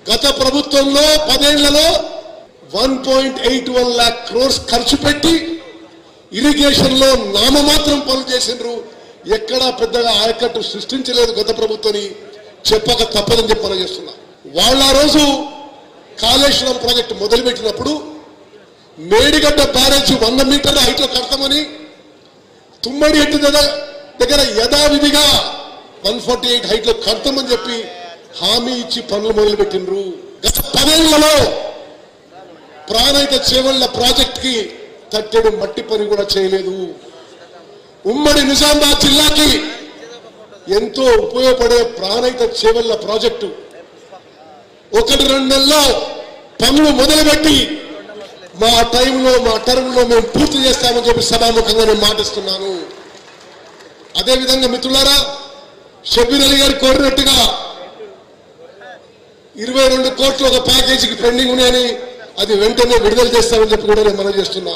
గత ప్రభుత్వంలో 10 ఏళ్లలో 1.81 lakh crores ఖర్చు పెట్టి ఇరిగేషన్ లో నామమాత్రం పనులు చేసిండ్రు. ఎక్కడా పెద్దగా ఆయకట్టు సృష్టించలేదు గత ప్రభుత్వాన్ని చెప్పక తప్పదని చెప్పి మనం చేస్తున్నా. వాళ్ళ రోజు కాళేశ్వరం ప్రాజెక్టు మొదలుపెట్టినప్పుడు మేడిగడ్డ బ్యారేజ్ 100 మీటర్ల హైట్ లో కడతామని, తుమ్మడి ఎట్టు దగ్గర యథావిధిగా 148 హైట్ లో కడతామని చెప్పి హామీ ఇచ్చి పనులు మొదలుపెట్టిండ్రు. గత 10 ఏళ్లలో ప్రాణహిత చేవళ్ల ప్రాజెక్ట్ కి తట్టెడు మట్టి పని కూడా చేయలేదు. ఉమ్మడి నిజామాబాద్ జిల్లాకి ఎంతో ఉపయోగపడే ప్రాణహిత చేవళ్ల ప్రాజెక్టు 1-2 నెలల్లో పనులు మొదలుపెట్టి మా టైంలో మా టర్మ్లో మేము పూర్తి చేస్తామని చెప్పి సభాముఖంగా నేను మాటిస్తున్నాను. అదేవిధంగా మిత్రులారా, షబ్బీర్ అలీ గారు కోరినట్టుగా 22 కోట్లు ఒక ప్యాకేజీకి పెండింగ్ ఉన్నాయని అది వెంటనే విడుదల చేస్తామని చెప్పి కూడా నేను మనం చేస్తున్నా.